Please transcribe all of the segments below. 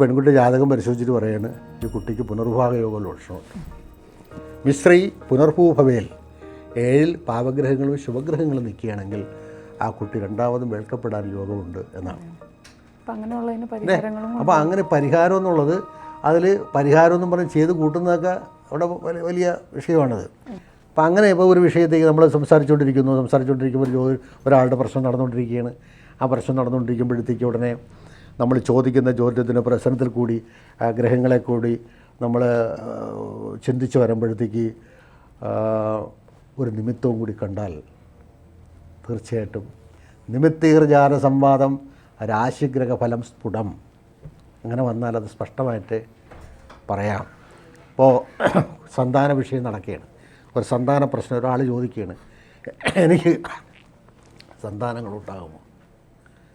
പെൺകുട്ടി ജാതകം പരിശോധിച്ചിട്ട് പറയാണ് ഈ കുട്ടിക്ക് പുനർവിവാഹ യോഗമുള്ള ലക്ഷണമുണ്ട്. മിശ്രീ പുനർഭൂഭവേൽ 7 പാപഗ്രഹങ്ങളും ശുഭഗ്രഹങ്ങളും നിൽക്കുകയാണെങ്കിൽ ആ കുട്ടി രണ്ടാമതും വെൾക്കപ്പെടാൻ യോഗമുണ്ട് എന്നാണ്. അപ്പോൾ അങ്ങനെ പരിഹാരം എന്നുള്ളത് അതിൽ പരിഹാരം എന്നും പറഞ്ഞ് ചെയ്ത് കൂട്ടുന്നതൊക്കെ അവിടെ വലിയ വിഷയമാണത്. അപ്പം അങ്ങനെ ഇപ്പോൾ ഒരു വിഷയത്തേക്ക് നമ്മൾ സംസാരിച്ചുകൊണ്ടിരിക്കുമ്പോൾ ഒരാളുടെ പ്രശ്നം നടന്നുകൊണ്ടിരിക്കുകയാണ്. ആ പ്രശ്നം നടന്നുകൊണ്ടിരിക്കുമ്പോഴത്തേക്ക് ഉടനെ നമ്മൾ ചോദിക്കുന്ന ചോദ്യത്തിൻ്റെ പ്രശ്നത്തിൽ കൂടി ഗ്രഹങ്ങളെ കൂടി നമ്മൾ ചിന്തിച്ച് വരുമ്പോഴത്തേക്ക് ഒരു നിമിത്തവും കൂടി കണ്ടാൽ തീർച്ചയായിട്ടും നിമിത്തീർജാല സംവാദം രാശിഗ്രഹഫലം സ്ഫുടം അങ്ങനെ വന്നാൽ അത് സ്പഷ്ടമായിട്ട് പറയാം. ഇപ്പോൾ സന്താന വിഷയം നടക്കുകയാണ്. ഒരു സന്താന പ്രശ്നം ഒരാൾ ചോദിക്കുകയാണ്, എനിക്ക് സന്താനങ്ങളുണ്ടാകുമോ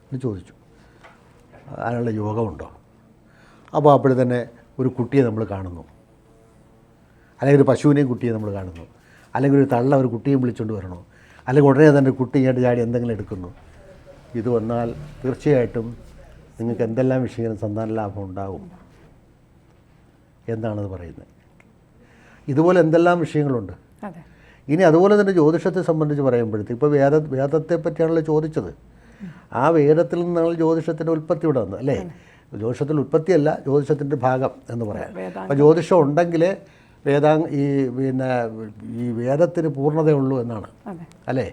എന്ന് ചോദിച്ചു. അതിനുള്ള യോഗമുണ്ടോ? അപ്പോൾ അപ്പോഴും തന്നെ ഒരു കുട്ടിയെ നമ്മൾ കാണുന്നു, അല്ലെങ്കിൽ ഒരു പശുവിനെയും കുട്ടിയെ നമ്മൾ കാണുന്നു, അല്ലെങ്കിൽ ഒരു തള്ള ഒരു കുട്ടിയും വിളിച്ചുകൊണ്ട് വരണോ, അല്ലെങ്കിൽ ഉടനെ തന്നെ കുട്ടി ഇങ്ങോട്ട് ചാടി എന്തെങ്കിലും എടുക്കുന്നു. ഇത് വന്നാൽ തീർച്ചയായിട്ടും നിങ്ങൾക്ക് എന്തെല്ലാം വിഷയങ്ങളും സന്താന ലാഭം ഉണ്ടാകും എന്നാണത് പറയുന്നത്. ഇതുപോലെ എന്തെല്ലാം വിഷയങ്ങളുണ്ട്. ഇനി അതുപോലെ തന്നെ ജ്യോതിഷത്തെ സംബന്ധിച്ച് പറയുമ്പോഴത്തേക്ക് ഇപ്പോൾ വേദത്തെ പറ്റിയാണല്ലോ ചോദിച്ചത്. ആ വേദത്തിൽ നിന്നാണ് ജ്യോതിഷത്തിൻ്റെ ഉൽപ്പത്തി ഇവിടെ വന്നത്, അല്ലേ? ജ്യോതിഷത്തിൻ്റെ ഉൽപ്പത്തിയല്ല, ജ്യോതിഷത്തിൻ്റെ ഭാഗം എന്ന് പറയാം. അപ്പോൾ ജ്യോതിഷം ഉണ്ടെങ്കിൽ ഈ വേദത്തിന് പൂർണ്ണതയുള്ളൂ എന്നാണ്, അല്ലേ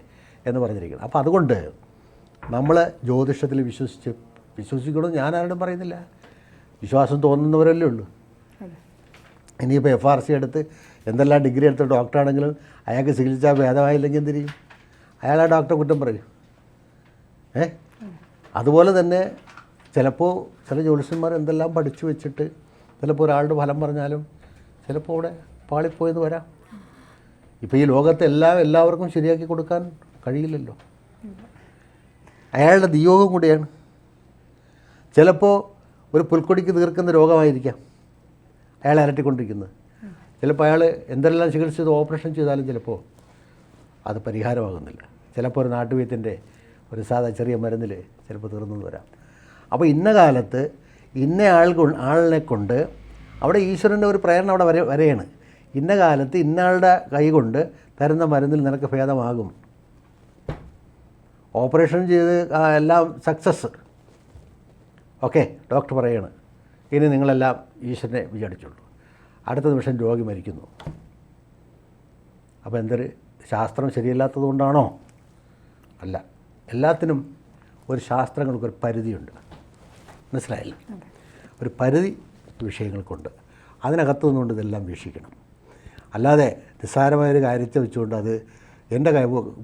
എന്ന് പറഞ്ഞിരിക്കുന്നത്. അപ്പോൾ അതുകൊണ്ട് നമ്മൾ ജ്യോതിഷത്തിൽ വിശ്വസിക്കണം. ഞാൻ ആരോടും പറയുന്നില്ല, വിശ്വാസം തോന്നുന്നവരല്ലേ ഉള്ളൂ. ഇനിയിപ്പോൾ FRC എടുത്ത് എന്തെല്ലാം ഡിഗ്രി എടുത്ത ഡോക്ടറാണെങ്കിലും അയാൾക്ക് ചികിത്സാ ഭേദമായില്ലെങ്കിൽ എന്തിരിക്കും? അയാൾ ആ ഡോക്ടറെ കുറ്റം പറയും. അതുപോലെ തന്നെ ചിലപ്പോൾ ചില ജ്യോതിഷന്മാർ എന്തെല്ലാം പഠിച്ചു വെച്ചിട്ട് ചിലപ്പോൾ ഒരാളുടെ ഫലം പറഞ്ഞാലും ചിലപ്പോൾ അവിടെ പാളിപ്പോയെന്ന് വരാം. ഇപ്പോൾ ഈ ലോകത്തെ എല്ലാവർക്കും ശരിയാക്കി കൊടുക്കാൻ കഴിയില്ലല്ലോ. അയാളുടെ നിയോഗം കൂടിയാണ്. ചിലപ്പോൾ ഒരു പുൽക്കൊടിക്ക് തീർക്കുന്ന രോഗമായിരിക്കാം അയാൾ അലട്ടിക്കൊണ്ടിരിക്കുന്നത്. ചിലപ്പോൾ അയാൾ എന്തെല്ലാം ചികിത്സ ചെയ്ത് ഓപ്പറേഷൻ ചെയ്താലും ചിലപ്പോൾ അത് പരിഹാരമാകുന്നില്ല. ചിലപ്പോൾ ഒരു നാട്ടുവൈദ്യൻ്റെ ഒരു സാധാ ചെറിയ മരുന്നിൽ ചിലപ്പോൾ തീർന്നു വരാം. അപ്പോൾ ഇന്ന കാലത്ത് ഇന്ന ആളിനെ കൊണ്ട് അവിടെ ഈശ്വരൻ്റെ ഒരു പ്രേരണ അവിടെ വരെയാണ്. ഇന്ന കാലത്ത് ഇന്നയാളുടെ കൈ കൊണ്ട് തരുന്ന മരുന്നിൽ നിനക്ക് ഭേദമാകും. ഓപ്പറേഷൻ ചെയ്ത് എല്ലാം സക്സസ്, ഓക്കെ, ഡോക്ടർ പറയാണ് ഇനി നിങ്ങളെല്ലാം ഈശ്വരനെ വിചാരിച്ചുള്ളൂ. അടുത്ത നിമിഷം രോഗി മരിക്കുന്നു. അപ്പോൾ എന്തൊരു ശാസ്ത്രം ശരിയല്ലാത്തത് കൊണ്ടാണോ? അല്ല, എല്ലാത്തിനും ഒരു ശാസ്ത്രങ്ങൾക്കൊരു പരിധിയുണ്ട്, മനസ്സിലായില്ല? ഒരു പരിധി വിഷയങ്ങൾക്കുണ്ട്. അതിനകത്തു നിന്നുകൊണ്ട് ഇതെല്ലാം വീക്ഷിക്കണം. അല്ലാതെ നിസ്സാരമായൊരു കാര്യത്തെ വെച്ചുകൊണ്ട് അത് എൻ്റെ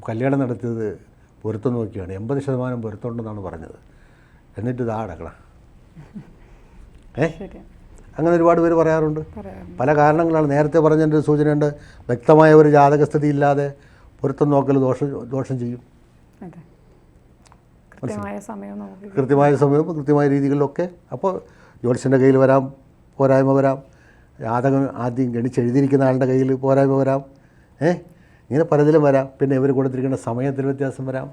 കല്യാണം നടത്തിയത് പൊരുത്തം നോക്കിയാണ്, 80% പൊരുത്തമുണ്ടെന്നാണ് പറഞ്ഞത്, എന്നിട്ട് ഇതാ അടക്കണം. അങ്ങനെ ഒരുപാട് പേര് പറയാറുണ്ട്. പല കാരണങ്ങളാണ്. നേരത്തെ പറഞ്ഞതിൻ്റെ സൂചനയുണ്ട്, വ്യക്തമായ ഒരു ജാതകസ്ഥിതി ഇല്ലാതെ പൊരുത്തം നോക്കൽ ദോഷം ചെയ്യും. കൃത്യമായ സമയവും കൃത്യമായ രീതികളിലൊക്കെ. അപ്പോൾ ജ്യോത്സ്യൻ്റെ കയ്യിൽ വരാം പോരായ്മ വരാം, ജാതകം ആദ്യം ഗണിച്ചെഴുതിയിരിക്കുന്ന ആളുടെ കയ്യിൽ പോരായ്മ വരാം, ഇങ്ങനെ പലതിലും വരാം. പിന്നെ ഇവർ കൊടുത്തിരിക്കുന്ന സമയത്തിൽ വ്യത്യാസം വരാം.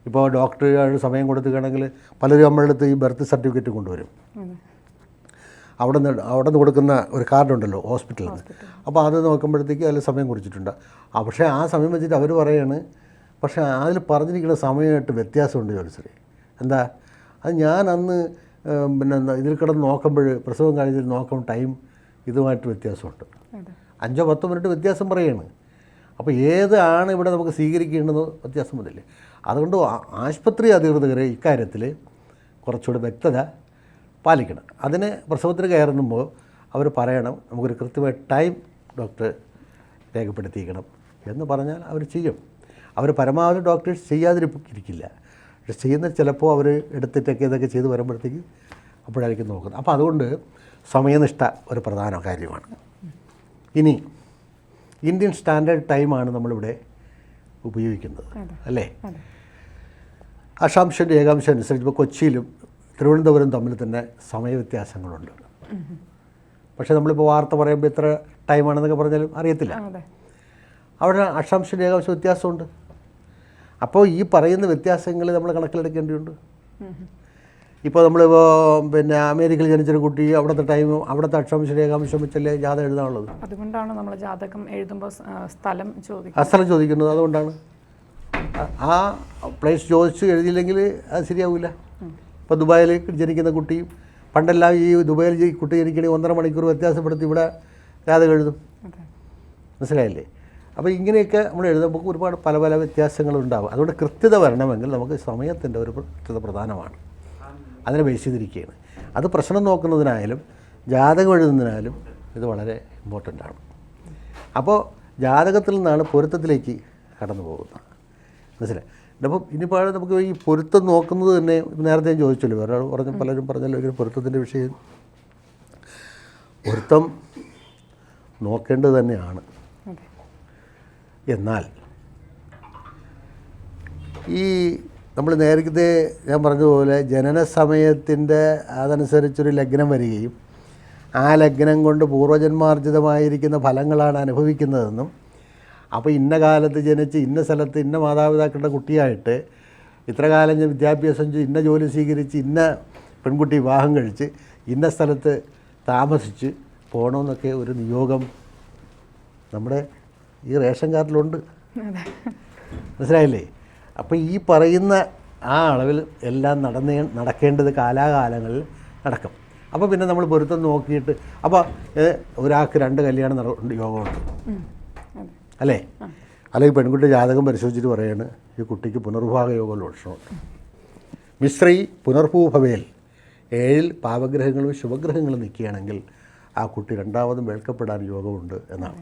ഇപ്പോൾ ഡോക്ടർ സമയം കൊടുത്തുകയാണെങ്കിൽ പലരും നമ്മളുടെ അടുത്ത് ഈ ബർത്ത് സർട്ടിഫിക്കറ്റ് കൊണ്ടുവരും. അവിടെ നിന്ന് കൊടുക്കുന്ന ഒരു കാർഡുണ്ടല്ലോ ഹോസ്പിറ്റലിൽ നിന്ന്. അപ്പോൾ അത് നോക്കുമ്പോഴത്തേക്ക് അതിൽ സമയം കുറിച്ചിട്ടുണ്ട്. പക്ഷേ ആ സമയം വെച്ചിട്ട് അവർ പറയാണ്, പക്ഷേ അതിൽ പറഞ്ഞിരിക്കുന്ന സമയമായിട്ട് വ്യത്യാസമുണ്ട് ജ്യോത്സ്യരെ. എന്താ അത്? ഞാൻ അന്ന് ഇതിൽ കിടന്ന് നോക്കുമ്പോൾ പ്രസവം കഴിഞ്ഞിട്ട് നോക്കുമ്പോൾ ടൈം ഇതുമായിട്ട് വ്യത്യാസമുണ്ട്. 5-10 മിനിറ്റ് വ്യത്യാസം പറയുകയാണ്. അപ്പോൾ ഏതാണ് ഇവിടെ നമുക്ക് സ്വീകരിക്കേണ്ടത് വ്യത്യാസം വന്നില്ലേ? അതുകൊണ്ട് ആശുപത്രി അധികൃതരെ ഇക്കാര്യത്തിൽ കുറച്ചുകൂടി വ്യക്തത പാലിക്കണം. അതിന് പ്രസവത്തിന് കയറുമ്പോൾ അവർ പറയണം, നമുക്കൊരു കൃത്യമായ ടൈം ഡോക്ടർ രേഖപ്പെടുത്തിയിരിക്കണം എന്ന് പറഞ്ഞാൽ അവർ ചെയ്യും. അവർ പരമാവധി ഡോക്ടേഴ്സ് ചെയ്യാതിരിക്കില്ല. പക്ഷെ ചെയ്യുന്ന ചിലപ്പോൾ അവർ എടുത്തിട്ടൊക്കെ ഇതൊക്കെ ചെയ്ത് വരുമ്പോഴത്തേക്ക് അപ്പോഴായിരിക്കും നോക്കുന്നത്. അപ്പോൾ അതുകൊണ്ട് സമയനിഷ്ഠ ഒരു പ്രധാന കാര്യമാണ്. ഇനി ഇന്ത്യൻ സ്റ്റാൻഡേർഡ് ടൈമാണ് നമ്മളിവിടെ ഉപയോഗിക്കുന്നത്, അല്ലേ? അക്ഷാംശൻ്റെ ഏകാംശം അനുസരിച്ച് ഇപ്പോൾ കൊച്ചിയിലും തിരുവനന്തപുരം തമ്മിൽ തന്നെ സമയവ്യത്യാസങ്ങളുണ്ട്. പക്ഷേ നമ്മളിപ്പോൾ വാർത്ത പറയുമ്പോൾ ഇത്ര ടൈമാണെന്നൊക്കെ പറഞ്ഞാലും അറിയത്തില്ല. അവിടെ അക്ഷാംശൻ്റെ ഏകാംശം വ്യത്യാസമുണ്ട്. അപ്പോൾ ഈ പറയുന്ന വ്യത്യാസങ്ങൾ നമ്മൾ കണക്കിലെടുക്കേണ്ടതുണ്ട്. ഇപ്പോൾ നമ്മളിപ്പോൾ പിന്നെ അമേരിക്കയിൽ ജനിച്ചൊരു കുട്ടി അവിടുത്തെ ടൈമും അവിടുത്തെ അക്ഷാംശരേഖാംശം വെച്ചല്ലേ ജാതകം എഴുതാനുള്ളത്. അതുകൊണ്ടാണ് നമ്മൾ ജാതകം എഴുതുമ്പോൾ സ്ഥലം ചോദിക്കുന്നത്. അതുകൊണ്ടാണ് ആ പ്ലേസ് ചോദിച്ച് എഴുതിയില്ലെങ്കിൽ അത് ശരിയാവില്ല. ഇപ്പോൾ ദുബായിൽ ജനിക്കുന്ന കുട്ടിയും പണ്ടെല്ലാം ഈ ദുബായിൽ കുട്ടി ജനിക്കണമെങ്കിൽ 1.5 മണിക്കൂർ വ്യത്യാസപ്പെടുത്തി ഇവിടെ ജാതകം എഴുതും. മനസ്സിലായില്ലേ? അപ്പോൾ ഇങ്ങനെയൊക്കെ നമ്മൾ എഴുതുമ്പോൾ ഒരുപാട് പല പല വ്യത്യാസങ്ങളുണ്ടാകും. അതുകൊണ്ട് കൃത്യത വരണമെങ്കിൽ നമുക്ക് സമയത്തിൻ്റെ ഒരു കൃത്യത പ്രധാനമാണ്. അതിനെ ബേസ് ചെയ്തിരിക്കുകയാണ്. അത് പ്രശ്നം നോക്കുന്നതിനായാലും ജാതകം എഴുതുന്നതിനായാലും ഇത് വളരെ ഇമ്പോർട്ടൻ്റ് ആണ്. അപ്പോൾ ജാതകത്തിൽ നിന്നാണ് പൊരുത്തത്തിലേക്ക് കടന്നു പോകുന്നത്. മനസ്സിലായി? അപ്പം ഇനിയിപ്പോൾ നമുക്ക് ഈ പൊരുത്തം നോക്കുന്നത് തന്നെ നേരത്തെ ഞാൻ ചോദിച്ചല്ലോ, ഒരാൾ പലരും പറഞ്ഞല്ലോ ഒരു പൊരുത്തത്തിൻ്റെ വിഷയം. പൊരുത്തം നോക്കേണ്ടത് തന്നെയാണ്. എന്നാൽ ഈ നമ്മൾ നേരത്തെ ഞാൻ പറഞ്ഞതുപോലെ ജനന സമയത്തിൻ്റെ അതനുസരിച്ചൊരു ലഗ്നം വരികയും ആ ലഗ്നം കൊണ്ട് പൂർവ്വജന്മാർജിതമായിരിക്കുന്ന ഫലങ്ങളാണ് അനുഭവിക്കുന്നതെന്നും, അപ്പോൾ ഇന്ന കാലത്ത് ജനിച്ച് ഇന്ന സ്ഥലത്ത് ഇന്ന മാതാപിതാക്കളുടെ കുട്ടിയായിട്ട് ഇത്ര കാലം ഞാൻ വിദ്യാഭ്യാസം ചെയ്ത് ഇന്ന ജോലി സ്വീകരിച്ച് ഇന്ന പെൺകുട്ടി വിവാഹം കഴിച്ച് ഇന്ന സ്ഥലത്ത് താമസിച്ച് പോകണമെന്നൊക്കെ ഒരു നിയോഗം നമ്മുടെ ഈ റേഷൻ കാർഡിലുണ്ട്. മനസ്സിലായില്ലേ? അപ്പോൾ ഈ പറയുന്ന ആ അളവിൽ എല്ലാം നടക്കേണ്ടത് കാലാകാലങ്ങളിൽ നടക്കും. അപ്പോൾ പിന്നെ നമ്മൾ പൊരുത്തം നോക്കിയിട്ട് അപ്പോൾ ഒരാൾക്ക് 2 കല്യാണം യോഗമുണ്ട് അല്ലേ? അല്ലെങ്കിൽ പെൺകുട്ടി ജാതകം പരിശോധിച്ചിട്ട് പറയാണ് ഈ കുട്ടിക്ക് പുനർവിവാഹ യോഗ ലക്ഷണമുണ്ട്. മിശ്രീ പുനർഭൂഭവേൽ 7 പാപഗ്രഹങ്ങളും ശുഭഗ്രഹങ്ങളും നിൽക്കുകയാണെങ്കിൽ ആ കുട്ടി 2ാമതും വേൾക്കപ്പെടാൻ യോഗമുണ്ട് എന്നാണ്.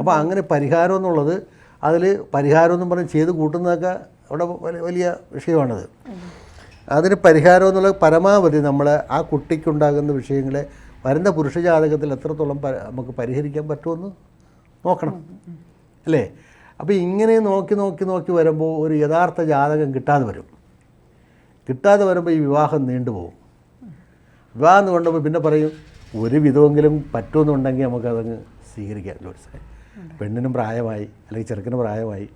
അപ്പോൾ അങ്ങനെ പരിഹാരം എന്നുള്ളത് അതിൽ പരിഹാരം എന്നും പറഞ്ഞ് ചെയ്ത് കൂട്ടുന്നതൊക്കെ അവിടെ വലിയ വിഷയമാണത്. അതിന് പരിഹാരം എന്നുള്ളത് പരമാവധി നമ്മൾ ആ കുട്ടിക്കുണ്ടാകുന്ന വിഷയങ്ങളെ വരുന്ന പുരുഷ ജാതകത്തിൽ എത്രത്തോളം നമുക്ക് പരിഹരിക്കാൻ പറ്റുമെന്ന് നോക്കണം അല്ലേ? അപ്പോൾ ഇങ്ങനെ നോക്കി വരുമ്പോൾ ഒരു യഥാർത്ഥ ജാതകം കിട്ടാതെ വരുമ്പോൾ ഈ വിവാഹം നീണ്ടുപോകും. വിവാഹം കൊണ്ടുപോയി പിന്നെ പറയും ഒരു വിധമെങ്കിലും പറ്റുമെന്നുണ്ടെങ്കിൽ നമുക്കതങ്ങ് സ്വീകരിക്കാം. ജോത്സ്യനെ പെണ്ണിനും പ്രായമായി അല്ലെങ്കിൽ ചെറുക്കനും പ്രായമായി,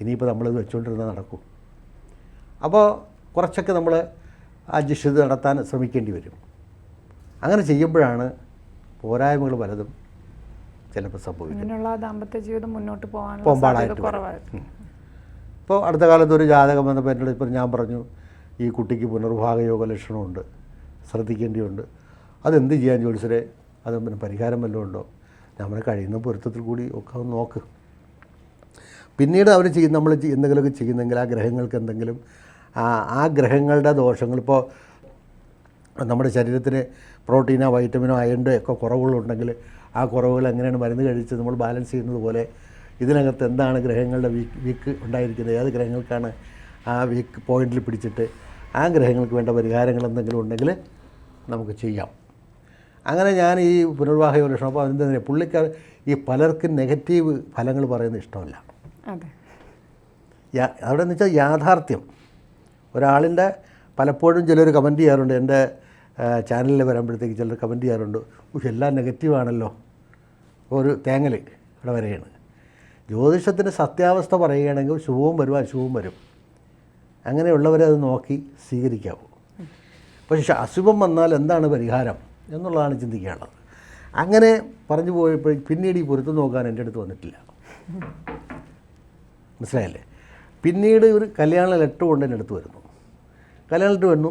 ഇനിയിപ്പോൾ നമ്മളിത് വെച്ചുകൊണ്ടിരുന്നാൽ നടക്കും. അപ്പോൾ കുറച്ചൊക്കെ നമ്മൾ അഡ്ജസ്റ്റ് നടത്താൻ ശ്രമിക്കേണ്ടി വരും. അങ്ങനെ ചെയ്യുമ്പോഴാണ് പോരായ്മകൾ പലതും ചിലപ്പോൾ സംഭവിക്കുന്നത്. ദാമ്പത്യ ജീവിതം മുന്നോട്ട് പോകാനായിട്ട് ഇപ്പോൾ അടുത്ത കാലത്ത് ഒരു ജാതകം വന്നപ്പോൾ എന്നോട് ഇപ്പോൾ ഞാൻ പറഞ്ഞു ഈ കുട്ടിക്ക് പുനർവിവാഹ യോഗ ലക്ഷണമുണ്ട്, ശ്രദ്ധിക്കേണ്ടിയുണ്ട്. അതെന്ത് ചെയ്യാൻ ജോത്സ്യരെ? അത് പിന്നെ പരിഹാരം വല്ലതും ഉണ്ടോ? നമ്മൾ കഴിയുന്ന പൊരുത്തത്തിൽ കൂടി ഒക്കെ ഒന്ന് നോക്ക്. പിന്നീട് അവർ നമ്മൾ എന്തെങ്കിലുമൊക്കെ ചെയ്യുന്നെങ്കിൽ ആ ഗ്രഹങ്ങൾക്ക് എന്തെങ്കിലും ആ ഗ്രഹങ്ങളുടെ ദോഷങ്ങൾ, ഇപ്പോൾ നമ്മുടെ ശരീരത്തിന് പ്രോട്ടീനോ വൈറ്റമിനോ അയണിൻ്റെ ഒക്കെ കുറവുകളുണ്ടെങ്കിൽ ആ കുറവുകൾ എങ്ങനെയാണ് മരുന്ന് കഴിച്ച് നമ്മൾ ബാലൻസ് ചെയ്യുന്നത് പോലെ ഇതിനകത്ത് എന്താണ് ഗ്രഹങ്ങളുടെ വീക്ക് ഉണ്ടായിരിക്കുന്നത്, ഏത് ഗ്രഹങ്ങൾക്കാണ് ആ വീക്ക് പോയിന്റിൽ പിടിച്ചിട്ട് ആ ഗ്രഹങ്ങൾക്ക് വേണ്ട പരിഹാരങ്ങൾ എന്തെങ്കിലും ഉണ്ടെങ്കിൽ നമുക്ക് ചെയ്യാം. അങ്ങനെ ഞാൻ ഈ പുനർവിവാഹ ലക്ഷണം അപ്പോൾ അതിൻ്റെ തന്നെ പുള്ളിക്കാർ ഈ പലർക്കും നെഗറ്റീവ് ഫലങ്ങൾ പറയുന്നത് ഇഷ്ടമല്ല. അവിടെ എന്ന് വെച്ചാൽ യാഥാർത്ഥ്യം ഒരാളിൻ്റെ പലപ്പോഴും ചിലർ കമൻറ്റ് ചെയ്യാറുണ്ട്, എൻ്റെ ചാനലിൽ വരുമ്പോഴത്തേക്ക് ചിലർ കമൻറ്റ് ചെയ്യാറുണ്ട്, എല്ലാം നെഗറ്റീവാണല്ലോ, ഒരു തേങ്ങൽ ഇവിടെ വരെയാണ്. ജ്യോതിഷത്തിൻ്റെ സത്യാവസ്ഥ പറയുകയാണെങ്കിൽ ശുഭവും വരും അശുഭവും വരും, അങ്ങനെയുള്ളവരെ അത് നോക്കി സ്വീകരിക്കാവൂ. പക്ഷേ അശുഭം വന്നാൽ എന്താണ് പരിഹാരം എന്നുള്ളതാണ് ചിന്തിക്കാനുള്ളത്. അങ്ങനെ പറഞ്ഞു പോയപ്പോൾ പിന്നീട് ഈ പൊരുത്തം നോക്കാൻ എൻ്റെ അടുത്ത് വന്നിട്ടില്ല. മനസ്സിലായല്ലേ? പിന്നീട് ഒരു കല്യാണ ലെറ്റർ കൊണ്ട് എൻ്റെ അടുത്ത് വരുന്നു. കല്യാണ ലെറ്റർ വന്നു.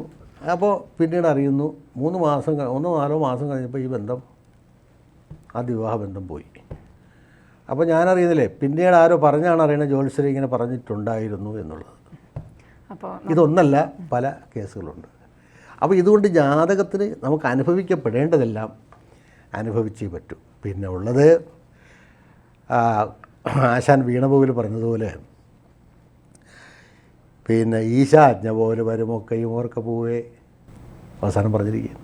അപ്പോൾ പിന്നീട് അറിയുന്നു 3-4 മാസം കഴിഞ്ഞപ്പോൾ ഈ ബന്ധം ആദ്യ വിവാഹ ബന്ധം പോയി. അപ്പോൾ ഞാനറിയുന്നില്ലേ, പിന്നീട് ആരോ പറഞ്ഞാണ് അറിയണത് ജ്യോത്സ്യർ ഇങ്ങനെ പറഞ്ഞിട്ടുണ്ടായിരുന്നു എന്നുള്ളത്. അപ്പോൾ ഇതൊന്നല്ല, പല കേസുകളുണ്ട്. അപ്പോൾ ഇതുകൊണ്ട് ജാതകത്തിന് നമുക്ക് അനുഭവിക്കപ്പെടേണ്ടതെല്ലാം അനുഭവിച്ചേ പറ്റൂ. പിന്നെ ഉള്ളത് ആശാൻ വീണപോവിൽ പറഞ്ഞതുപോലെ പിന്നെ ഈശാജ്ഞ പോലെ വരുമൊക്കെയും ഓർക്ക പോവേ, അവസാനം പറഞ്ഞിരിക്കുകയാണ്.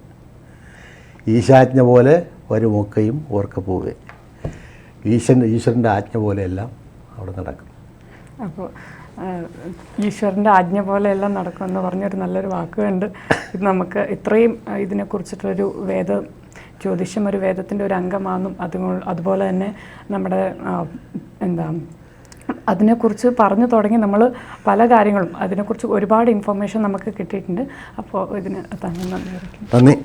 ഈശാജ്ഞ പോലെ വരുമൊക്കെയും ഓർക്ക പോവേ, ഈശ്വരൻ്റെ ആജ്ഞ പോലെയെല്ലാം അവിടെ നടക്കും. അപ്പോൾ ഈശ്വരൻ്റെ ആജ്ഞ പോലെയെല്ലാം നടക്കുമെന്ന് പറഞ്ഞൊരു നല്ലൊരു വാക്കുണ്ട്. ഇത് നമുക്ക് ഇത്രയും ഇതിനെക്കുറിച്ചിട്ടൊരു ജ്യോതിഷം ഒരു വേദത്തിൻ്റെ ഒരു അംഗമാണെന്നും അതുപോലെ തന്നെ നമ്മുടെ അതിനെക്കുറിച്ച് പറഞ്ഞു തുടങ്ങി നമ്മൾ പല കാര്യങ്ങളും അതിനെക്കുറിച്ച് ഒരുപാട് ഇൻഫർമേഷൻ നമുക്ക് കിട്ടിയിട്ടുണ്ട്. അപ്പോൾ ഇതിന് താങ്കൾ നന്ദി.